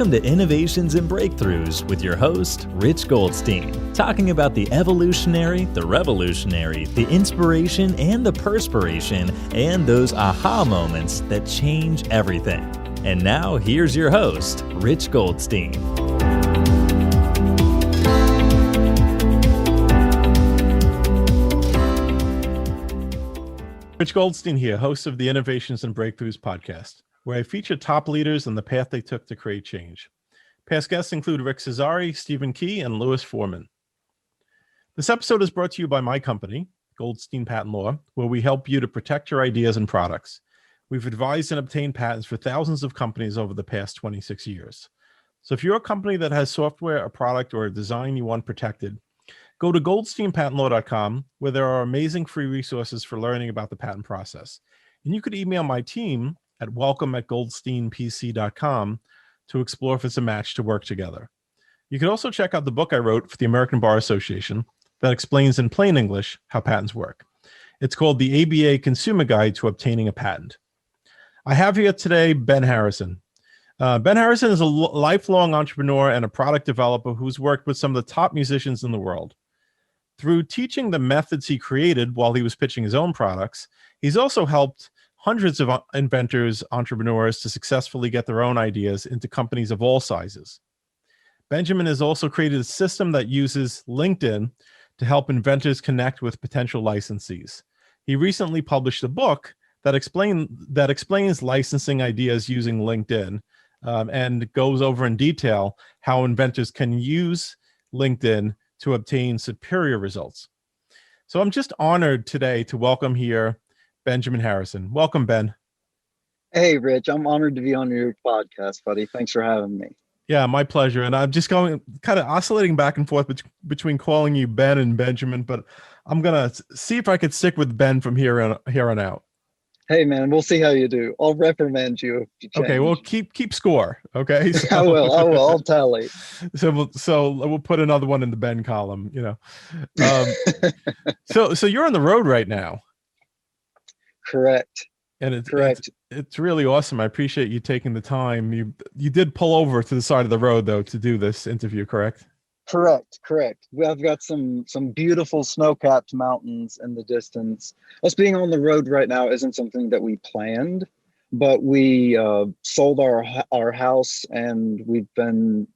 Welcome to Innovations and Breakthroughs with your host, Rich Goldstein, talking about the evolutionary, the revolutionary, the inspiration, and the perspiration, and those aha moments that change everything. And now, here's your host, Rich Goldstein. Rich Goldstein here, host of the Innovations and Breakthroughs podcast, where I feature top leaders and the path they took to create change. Past guests include Rick Cesari, Stephen Key, and Louis Foreman. This episode is brought to you by my company, Goldstein Patent Law, where we help you to protect your ideas and products. We've advised and obtained patents for thousands of companies over the past 26 years. So if you're a company that has software, a product, or a design you want protected, go to goldsteinpatentlaw.com, where there are amazing free resources for learning about the patent process. And you could email my team at welcome@goldsteinpc.com to explore if it's a match to work together. You can also check out the book I wrote for the American Bar Association that explains in plain English how patents work. It's called the ABA Consumer Guide to Obtaining a Patent. I have here today Ben Harrison. Ben Harrison is a lifelong entrepreneur and a product developer who's worked with some of the top musicians in the world. Through teaching the methods he created while he was pitching his own products, he's also helped hundreds of inventors, entrepreneurs to successfully get their own ideas into companies of all sizes. Benjamin has also created a system that uses LinkedIn to help inventors connect with potential licensees. He recently published a book that explains licensing ideas using LinkedIn and goes over in detail how inventors can use LinkedIn to obtain superior results. So I'm just honored today to welcome here Benjamin Harrison. Welcome, Ben. Hey, Rich. I'm honored to be on your podcast, buddy. Thanks for having me. Yeah, my pleasure. And I'm just going kind of oscillating back and forth between calling you Ben and Benjamin, but I'm going to see if I could stick with Ben from here on out. Hey, man, we'll see how you do. I'll reprimand you if you change. Okay, well, keep score. Okay, so, I will. I'll tally. So we'll put another one in the Ben column. You know, so you're on the road right now. Correct. And it's really awesome. I appreciate you taking the time. You did pull over to the side of the road though to do this interview, correct? Correct. I've got some beautiful snow-capped mountains in the distance. Us being on the road right now isn't something that we planned, but we sold our house and we've been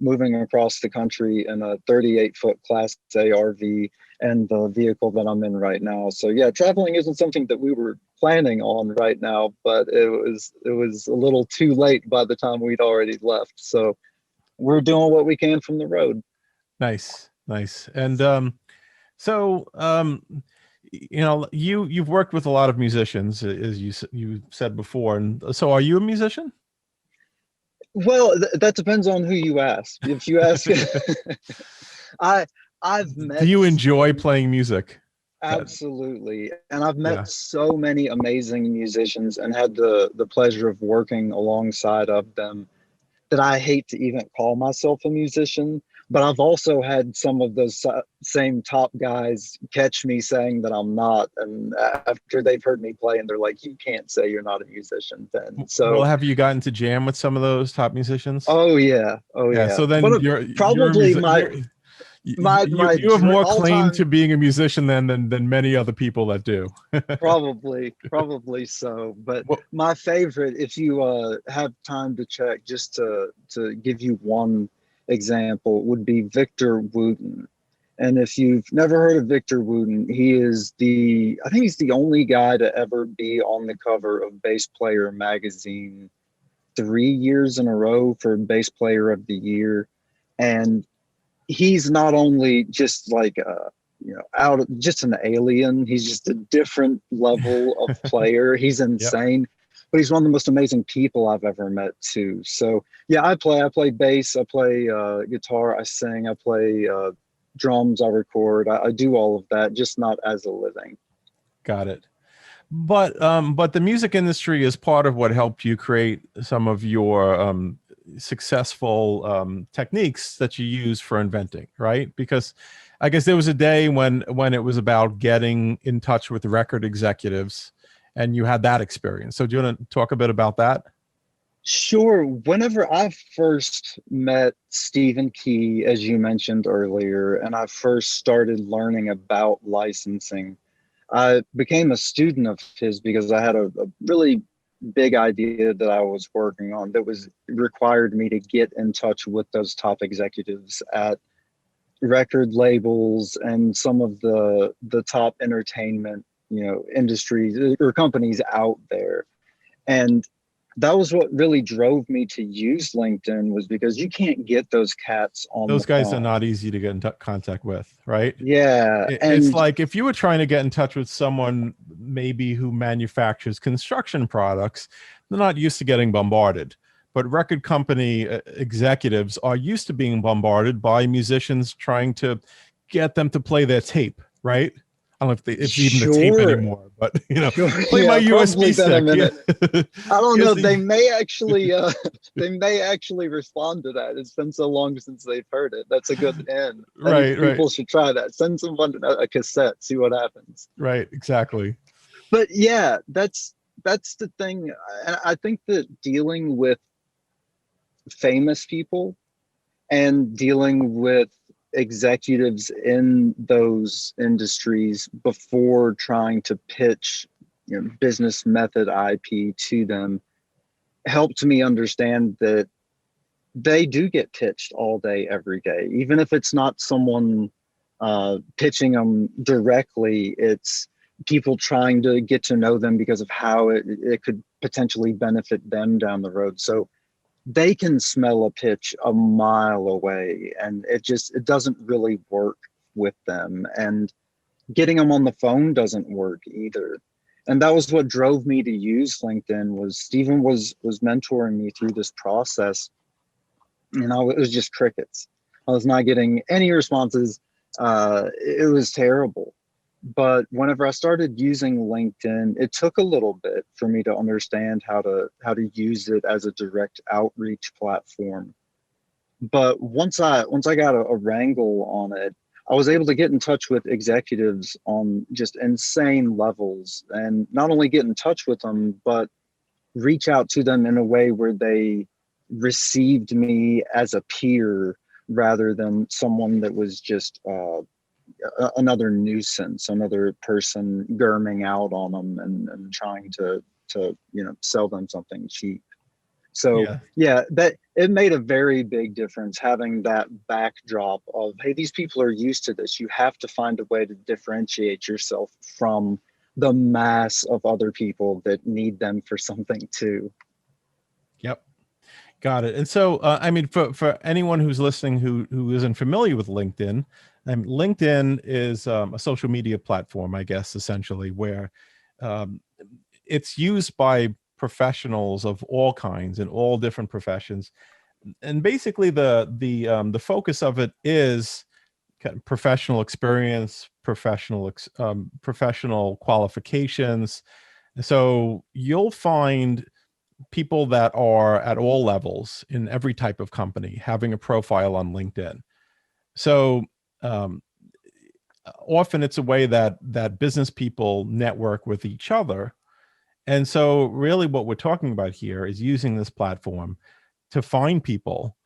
moving across the country in a 38-foot Class A RV and the vehicle that I'm in right now. So yeah, traveling isn't something that we were planning on right now, but it was a little too late by the time we'd already left. So we're doing what we can from the road. Nice. And you know, you've worked with a lot of musicians, as you said before. And so are you a musician? Well, that depends on who you ask. If you ask, I've met. Do you enjoy playing music? Absolutely. And I've met so many amazing musicians and had the pleasure of working alongside of them that I hate to even call myself a musician, but I've also had some of those same top guys catch me saying that I'm not. And after they've heard me play and they're like, you can't say you're not a musician, Ben. So well, have you gotten to jam with some of those top musicians? Oh yeah. So then you have more claim to being a musician than many other people that do. probably so. But my favorite, if you have time to check, just to give you one example, would be Victor Wooten. And if you've never heard of Victor Wooten, I think he's the only guy to ever be on the cover of Bass Player magazine 3 years in a row for Bass Player of the Year. And he's not only just like just an alien, he's just a different level of player. He's insane. But he's one of the most amazing people I've ever met too. So yeah, I play bass, I play guitar, I sing, I play drums, I record, I do all of that, just not as a living. Got it. But the music industry is part of what helped you create some of your successful techniques that you use for inventing, right? Because I guess there was a day when it was about getting in touch with record executives, and you had that experience. So do you want to talk a bit about that? Sure. Whenever I first met Stephen Key, as you mentioned earlier, and I first started learning about licensing, I became a student of his because I had a really big idea that I was working on that was required me to get in touch with those top executives at record labels and some of the top entertainment, industries or companies out there. And that was what really drove me to use LinkedIn, was because you can't get those cats on the Those guys are phone. not easy to get in contact with, right? Yeah. It's And like if you were trying to get in touch with someone maybe who manufactures construction products, they're not used to getting bombarded. But record company executives are used to being bombarded by musicians trying to get them to play their tape, right? I don't know if it's even the tape sure, anymore, but sure. play my Yeah, USB probably been a stick. Yeah. minute. I don't know. Here's They the may actually they may actually respond to that. It's been so long since they've heard it. That's a good end. I think right, people should try that. Send someone a cassette, see what happens. right, exactly. But yeah, that's the thing. And I think that dealing with famous people and dealing with executives in those industries before trying to pitch, business method IP to them helped me understand that they do get pitched all day, every day. Even if it's not someone pitching them directly, it's people trying to get to know them because of how it could potentially benefit them down the road. So they can smell a pitch a mile away, and it doesn't really work with them. And getting them on the phone doesn't work either. And that was what drove me to use LinkedIn. Was Stephen was mentoring me through this process, and it was just crickets. I was not getting any responses. It was terrible. But whenever I started using LinkedIn, it took a little bit for me to understand how to use it as a direct outreach platform. But once I got a wrangle on it, I was able to get in touch with executives on just insane levels, and not only get in touch with them, but reach out to them in a way where they received me as a peer rather than someone that was just another nuisance, another person gurming out on them and trying to sell them something cheap. So Yeah. yeah, that it made a very big difference having that backdrop of, hey, these people are used to this. You have to find a way to differentiate yourself from the mass of other people that need them for something too. Yep. Got it. And so, I mean, for anyone who's listening who isn't familiar with LinkedIn, LinkedIn is a social media platform, I guess, essentially, where um, it's used by professionals of all kinds in all different professions. And basically, the focus of it is kind of professional experience, professional qualifications. So you'll find people that are at all levels in every type of company having a profile on LinkedIn. So um, often it's a way that business people network with each other. And so really what we're talking about here is using this platform to find people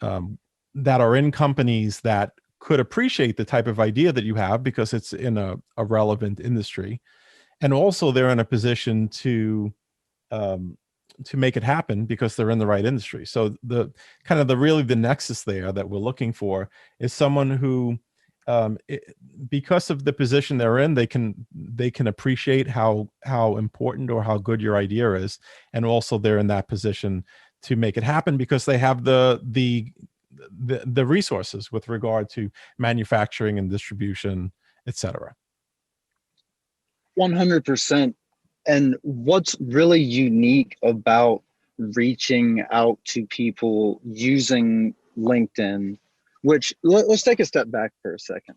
um, that are in companies that could appreciate the type of idea that you have because it's in a relevant industry. And also they're in a position um, to make it happen because they're in the right industry. So the kind of the nexus there that we're looking for is someone who, it, because of the position they're in, they can appreciate how important or how good your idea is, and also they're in that position to make it happen because they have the resources with regard to manufacturing and distribution, etc. 100%. And what's really unique about reaching out to people using LinkedIn, which let's take a step back for a second,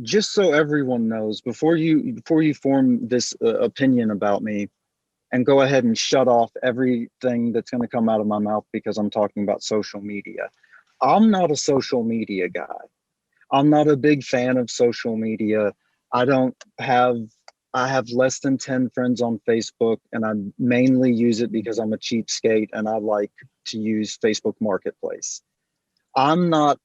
just so everyone knows before you form this opinion about me and go ahead and shut off everything that's going to come out of my mouth because I'm talking about social media. I'm not a social media guy. I'm not a big fan of social media. I don't have I have less than 10 friends on Facebook, and I mainly use it because I'm a cheapskate and I like to use Facebook Marketplace. I'm not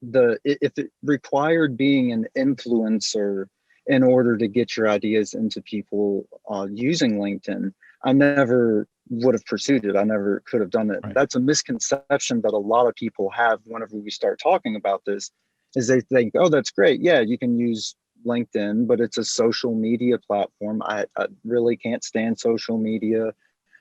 if it required being an influencer in order to get your ideas into people using LinkedIn, I never would have pursued it. I never could have done it. Right. That's a misconception that a lot of people have whenever we start talking about this, is they think, oh, that's great. Yeah, you can use LinkedIn, but it's a social media platform. I really can't stand social media.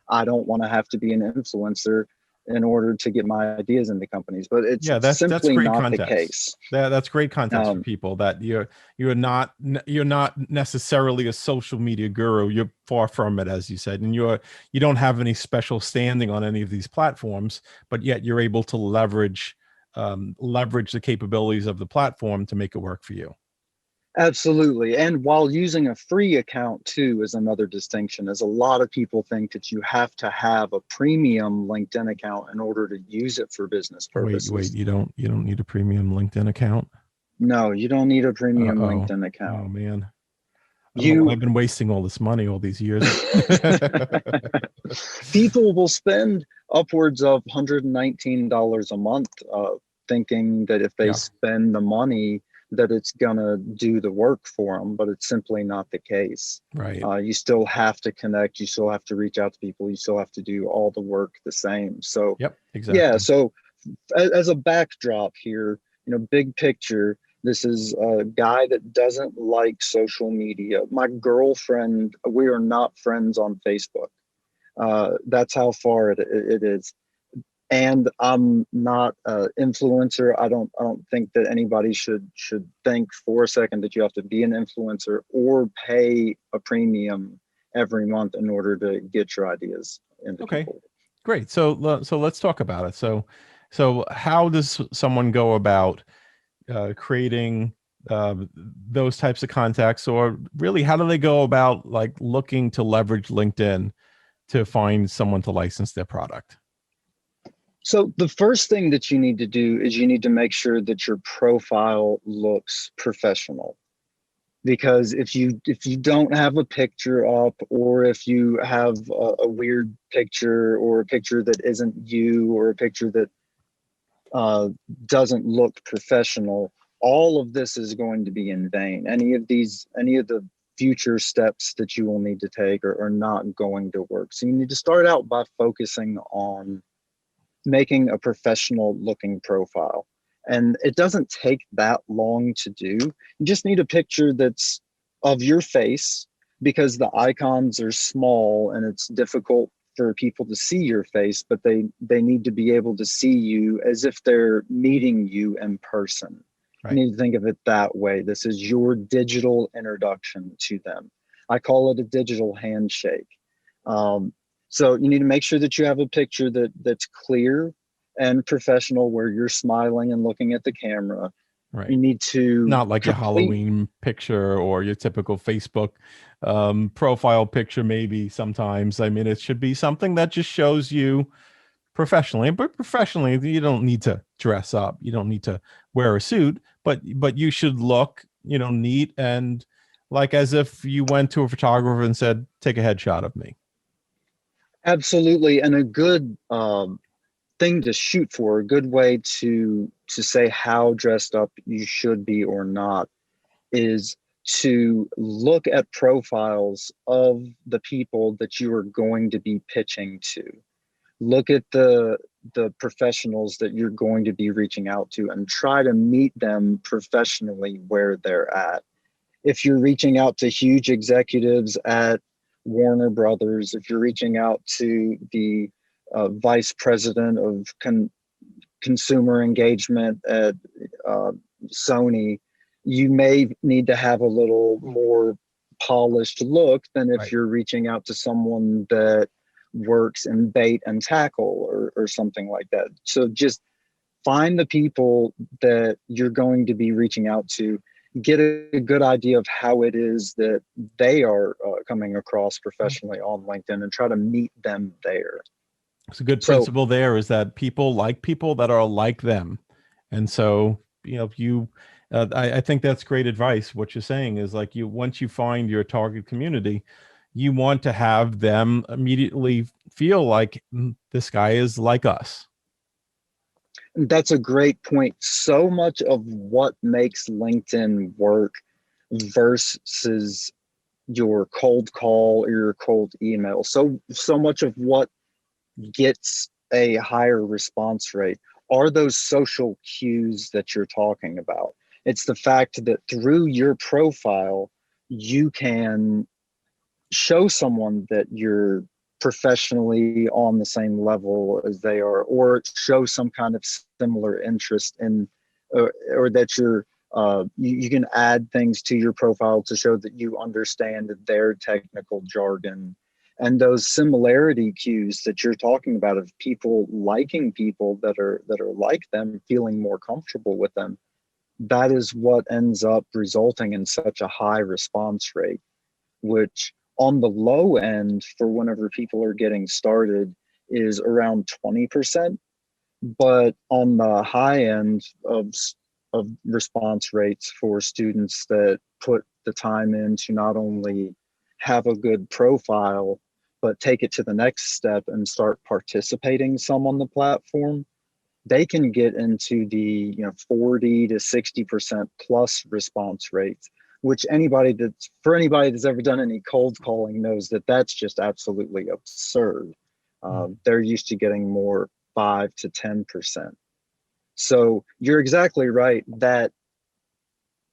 I don't want to have to be an influencer in order to get my ideas into companies, but it's Yeah, that's simply great not the context. case. That's great context for Um, people, that you're not necessarily a social media guru. You're far from it, as you said, and you don't have any special standing on any of these platforms, but yet you're able to leverage the capabilities of the platform to make it work for you. Absolutely. And while using a free account too is another distinction, as a lot of people think that you have to have a premium LinkedIn account in order to use it for business Wait, purposes. you don't need a premium LinkedIn account? No, you don't need a premium Uh-oh. LinkedIn Oh account. man. I don't know why You I've been wasting all this money all these years. People will spend upwards of $119 a month thinking that if they Yeah, spend the money that it's gonna do the work for them, but it's simply not the case. right. You still have to connect, you still have to reach out to people, you still have to do all the work the same. So Yep, yeah, exactly. so as a backdrop here, big picture, this is a guy that doesn't like social media. My girlfriend, we are not friends on Facebook. That's how far it is. And I'm not an influencer. I don't think that anybody should think for a second that you have to be an influencer or pay a premium every month in order to get your ideas into Okay, people. great. So let's talk about it. So how does someone go about creating those types of contacts, or really how do they go about like looking to leverage LinkedIn to find someone to license their product? So the first thing that you need to do is you need to make sure that your profile looks professional. Because if you don't have a picture up, or if you have a weird picture, or a picture that isn't you, or a picture that uh, doesn't look professional, all of this is going to be in vain. Any of the future steps that you will need to take are not going to work. So you need to start out by focusing on making a professional looking profile. And it doesn't take that long to do. You just need a picture that's of your face, because the icons are small and it's difficult for people to see your face, but they need to be able to see you as if they're meeting you in person. You Right. need to think of it that way. This is your digital introduction to them. I call it a digital handshake. Um, so you need to make sure that you have a picture that's clear and professional, where you're smiling and looking at the camera. You Right. need to Not like your complete. Halloween picture or your typical Facebook profile picture, maybe sometimes. I mean, it should be something that just shows you professionally, but professionally, you don't need to dress up. You don't need to wear a suit, but you should look, neat and like as if you went to a photographer and said, take a headshot of me. Absolutely. And a good thing to shoot for, a good way to say how dressed up you should be or not, is to look at profiles of the people that you are going to be pitching to. Look at the professionals that you're going to be reaching out to, and try to meet them professionally where they're at. If you're reaching out to huge executives at Warner Brothers, if you're reaching out to the vice president of consumer engagement at uh, Sony, you may need to have a little more polished look than if Right. you're reaching out to someone that works in bait and tackle, or something like that. So just find the people that you're going to be reaching out to, get a good idea of how it is that they are coming across professionally on LinkedIn, and try to meet them there. It's a good So principle there is that people like people that are like them. And so, you I think that's great advice. What you're saying is like once you find your target community, you want to have them immediately feel like this guy is like us. That's a great point. So much of what makes LinkedIn work versus your cold call or your cold email. So much of what gets a higher response rate are those social cues that you're talking about. It's the fact that through your profile, you can show someone that you're professionally on the same level as they are, or show some kind of similar interest in, or that you can add things to your profile to show that you understand their technical jargon. And those similarity cues that you're talking about of people liking people that are like them, feeling more comfortable with them, that is what ends up resulting in such a high response rate, which on the low end for whenever people are getting started is around 20%. But on the high end of response rates for students that put the time in to not only have a good profile, but take it to the next step and start participating some on the platform, they can get into the 40 to 60% plus response rates, which anybody that's ever done any cold calling knows that that's just absolutely absurd. They're used to getting more 5 to 10%. So you're exactly right. That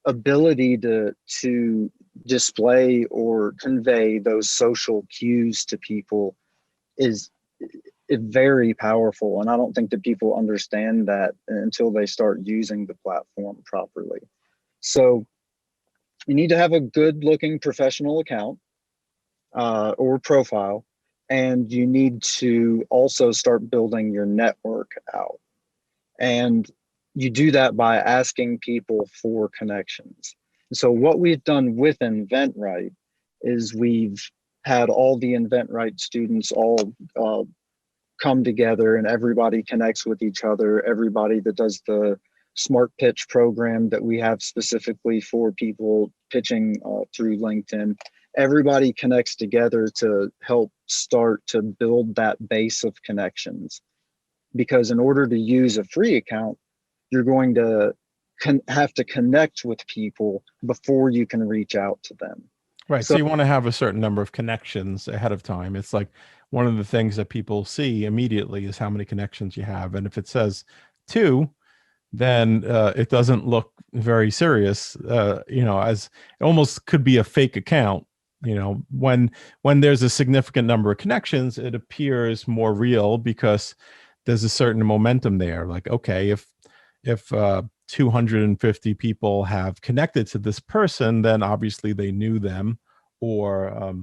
ability to display or convey those social cues to people is very powerful, and I don't think that people understand that until they start using the platform properly. So you need to have a good looking professional account or profile, and you need to also start building your network out. And you do that by asking people for connections. So what we've done with InventRight is we've had all the InventRight students all come together, and everybody connects with each other. Everybody that does the smart pitch program that we have specifically for people pitching through LinkedIn, everybody connects together to help start to build that base of connections. Because in order to use a free account, you're going to have to connect with people before you can reach out to them. Right. So So you want to have a certain number of connections ahead of time. It's like one of the things that people see immediately is how many connections you have. And if it says 2, then it doesn't look very serious. As it almost could be a fake account. When there's a significant number of connections, it appears more real because there's a certain momentum there. Like, okay, if 250 people have connected to this person, then obviously they knew them, or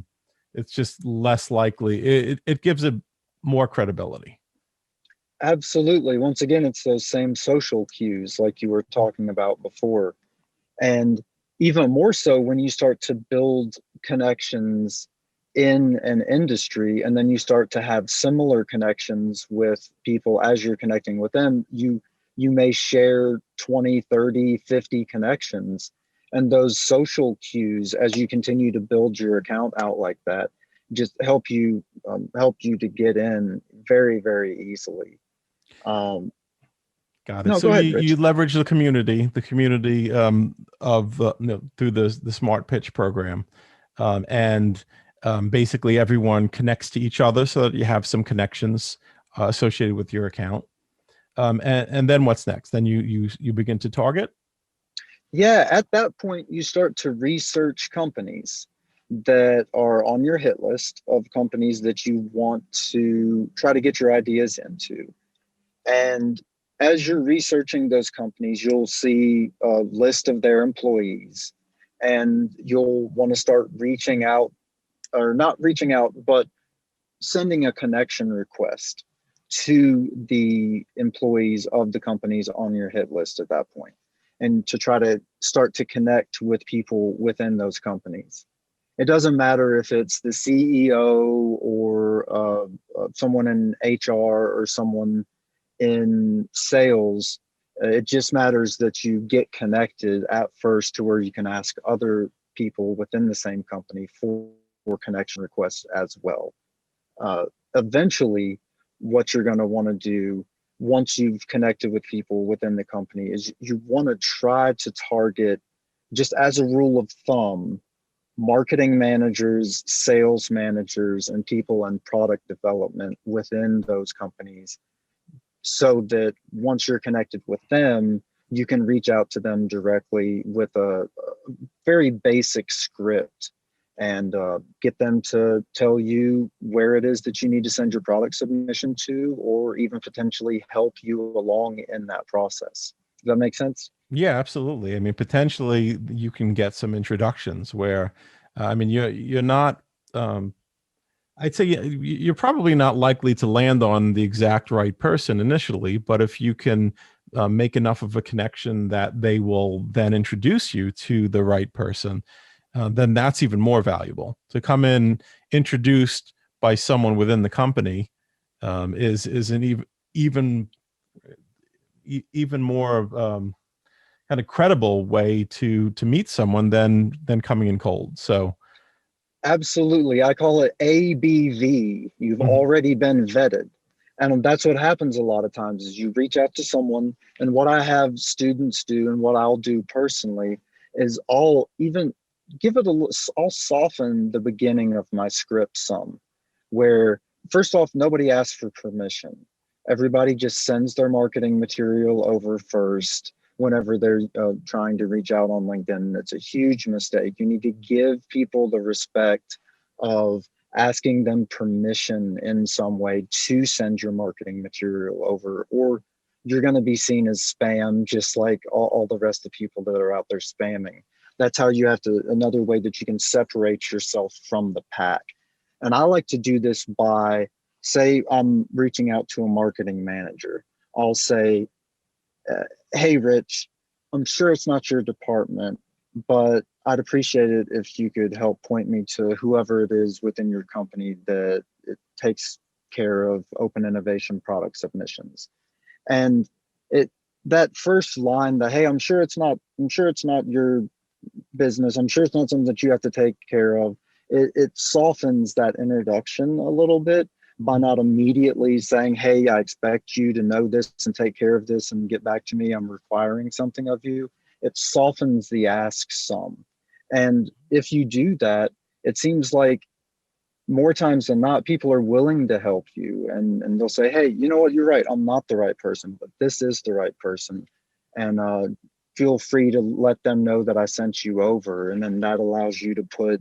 it's just less likely. It gives it more credibility. absolutely. Once again, it's those same social cues like you were talking about before. And even more so when you start to build connections in an industry, and then you start to have similar connections with people as you're connecting with them, you may share 20, 30, 50 connections. And those social cues, as you continue to build your account out like that, just help you to get in very, very easily. Got it. No, So go ahead, you Rich. leverage the community of through the Smart Pitch program, and basically everyone connects to each other so that you have some connections associated with your account. And then what's next? Then you begin to target. Yeah, at that point, you start to research companies that are on your hit list of companies that you want to try to get your ideas into. And as you're researching those companies, you'll see a list of their employees, and you'll want to start reaching out, or not reaching out, but sending a connection request to the employees of the companies on your hit list at that point, and to try to start to connect with people within those companies. It doesn't matter if it's the CEO or someone in HR or someone in sales. It just matters that you get connected at first to where you can ask other people within the same company for connection requests as well. Uh, Eventually, what you're going to want to do once you've connected with people within the company is you want to try to target, just as a rule of thumb, marketing managers, sales managers, and people in product development within those companies, so that once you're connected with them, you can reach out to them directly with a very basic script and get them to tell you where it is that you need to send your product submission to, or even potentially help you along in that process. Does that make sense? Yeah, absolutely. I mean, potentially you can get some introductions where, I mean, you're not. I'd say you're probably not likely to land on the exact right person initially, but if you can make enough of a connection that they will then introduce you to the right person, then that's even more valuable. To come in introduced by someone within the company is an even more kind of credible way to meet someone than coming in cold. So. Absolutely. I call it ABV. You've Mhm. already been vetted. And that's what happens a lot of times is you reach out to someone, and what I have students do and what I'll do personally is I'll even give it I'll soften the beginning of my script some, where first off, nobody asks for permission. Everybody just sends their marketing material over first whenever they're trying to reach out on LinkedIn. It's a huge mistake. You need to give people the respect of asking them permission in some way to send your marketing material over, or you're going to be seen as spam, just like all the rest of the people that are out there spamming. That's how you have to, another way that you can separate yourself from the pack. And I like to do this by, say, I'm reaching out to a marketing manager. I'll say, hey, Rich, I'm sure it's not your department, but I'd appreciate it if you could help point me to whoever it is within your company that it takes care of open innovation product submissions. And it, that first line, the hey, I'm sure it's not your business, I'm sure it's not something that you have to take care of, it softens that introduction a little bit by not immediately saying, hey, I expect you to know this and take care of this and get back to me, I'm requiring something of you. It softens the ask some. And if you do that, it seems like more times than not, people are willing to help you, and they'll say, hey, you know what, you're right, I'm not the right person, but this is the right person. And feel free to let them know that I sent you over. And then that allows you to put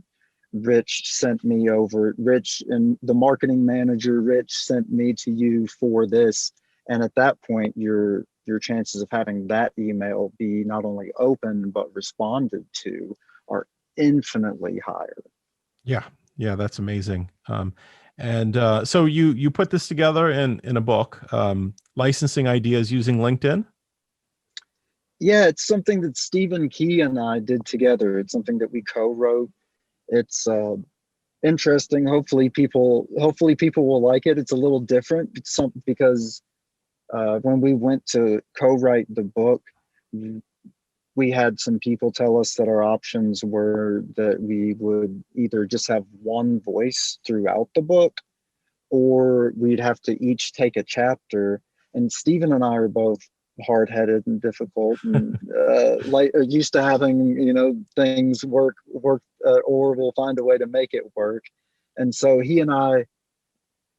Rich sent me over, Rich and the marketing manager, Rich sent me to you for this. And at that point, your chances of having that email be not only open but responded to are infinitely higher. Yeah, yeah, that's amazing. And so you put this together in a book, licensing ideas using LinkedIn. Yeah, it's something that Stephen Key and I did together. It's something that we co-wrote. It's interesting. Hopefully people will like it. It's a little different. It's some because when we went to co-write the book, we had some people tell us that our options were that we would either just have one voice throughout the book, or we'd have to each take a chapter. And Stephen and I are both hard-headed and difficult, and like used to having things work, or we'll find a way to make it work. And so he and I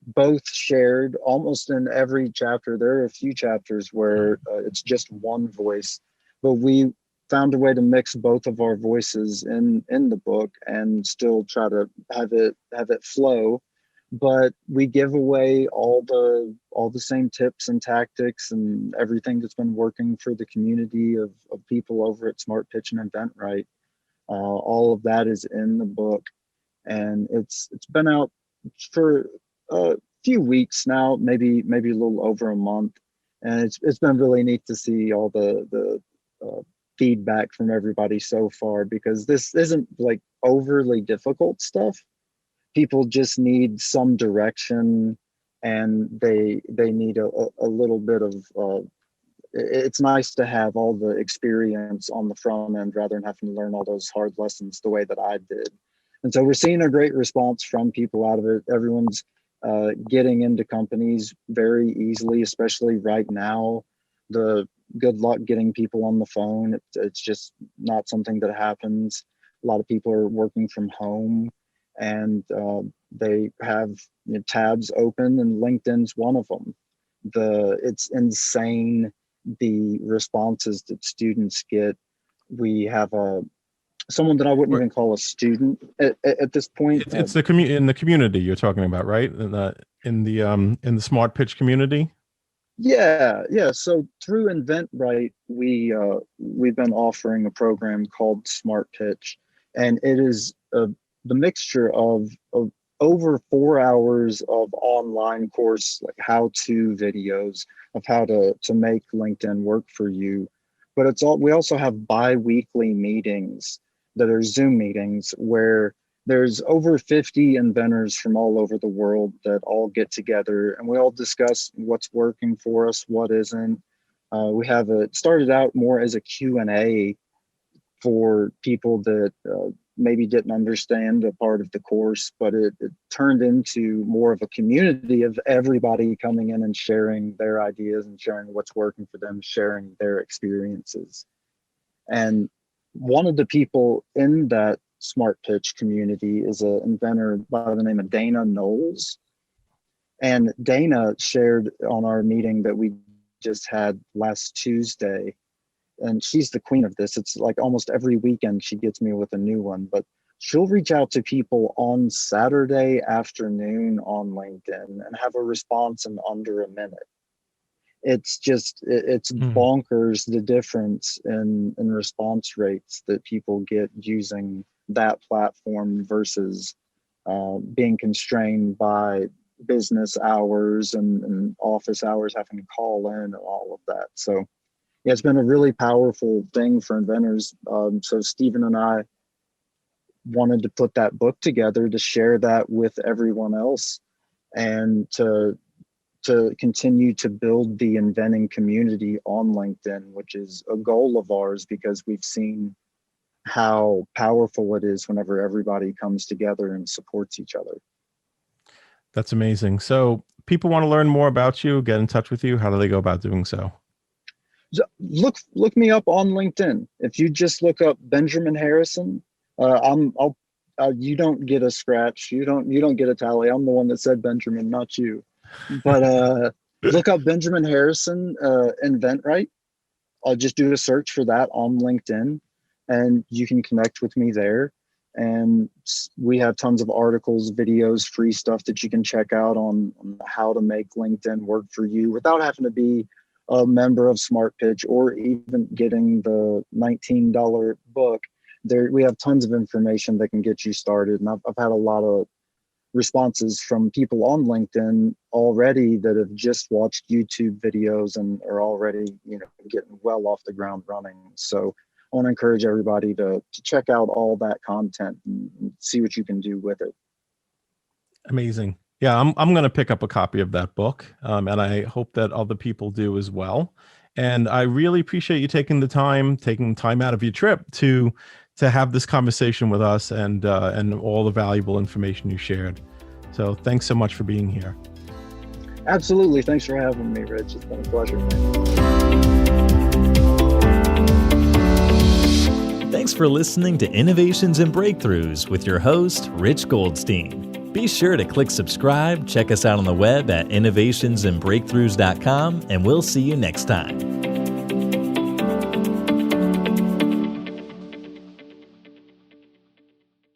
both shared almost in every chapter. There are a few chapters where it's just one voice, but we found a way to mix both of our voices in the book and still try to have it flow. But we give away all the same tips and tactics and everything that's been working for the community of people over at Smart Pitch and Eventbrite. All of that is in the book, and it's been out for a few weeks now, maybe a little over a month, and it's been really neat to see all the feedback from everybody so far, because this isn't like overly difficult stuff. People just need some direction, and they need a little bit of it's nice to have all the experience on the front end rather than having to learn all those hard lessons the way that I did. And so we're seeing a great response from people out of it. Everyone's getting into companies very easily, especially right now. The good luck getting people on the phone. It's just not something that happens. A lot of people are working from home, and they have tabs open, and LinkedIn's one of them. It's insane the responses that students get. We have someone that I wouldn't even call a student at this point. It's the in the community you're talking about, right? In the Smart Pitch community. Yeah. So through InventRight, we've been offering a program called Smart Pitch, and it is the mixture of over 4 hours of online course, like how-to videos of how to make LinkedIn work for you. But we also have bi-weekly meetings that are Zoom meetings where there's over 50 inventors from all over the world that all get together, and we all discuss what's working for us, what isn't. It started out more as a Q&A for people that maybe didn't understand a part of the course, but it turned into more of a community of everybody coming in and sharing their ideas and sharing what's working for them, sharing their experiences. And one of the people in that Smart Pitch community is an inventor by the name of Dana Knowles. And Dana shared on our meeting that we just had last Tuesday, and she's the queen of this. It's like almost every weekend she gets me with a new one, but she'll reach out to people on Saturday afternoon on LinkedIn and have a response in under a minute. It's bonkers, the difference in response rates that people get using that platform versus being constrained by business hours and office hours, having to call in and all of that. So yeah, it's been a really powerful thing for inventors. So Stephen and I wanted to put that book together to share that with everyone else, and to continue to build the inventing community on LinkedIn, which is a goal of ours because we've seen how powerful it is whenever everybody comes together and supports each other. That's amazing. So people want to learn more about you, get in touch with you. How do they go about doing so? Look me up on LinkedIn. If you just look up Benjamin Harrison, you don't get a scratch. You don't get a tally. I'm the one that said Benjamin, not you. But look up Benjamin Harrison, InventRight. I'll just do a search for that on LinkedIn, and you can connect with me there. And we have tons of articles, videos, free stuff that you can check out on how to make LinkedIn work for you without having to be a member of Smart Pitch or even getting the $19 book. We have tons of information that can get you started. And I've had a lot of responses from people on LinkedIn already that have just watched YouTube videos and are already, getting well off the ground running. So I want to encourage everybody to check out all that content and see what you can do with it. Amazing. Yeah, I'm going to pick up a copy of that book, and I hope that other people do as well. And I really appreciate you taking time out of your trip to have this conversation with us and all the valuable information you shared. So thanks so much for being here. Absolutely. Thanks for having me, Rich. It's been a pleasure. Thanks for listening to Innovations and Breakthroughs with your host, Rich Goldstein. Be sure to click subscribe, check us out on the web at innovationsandbreakthroughs.com, and we'll see you next time.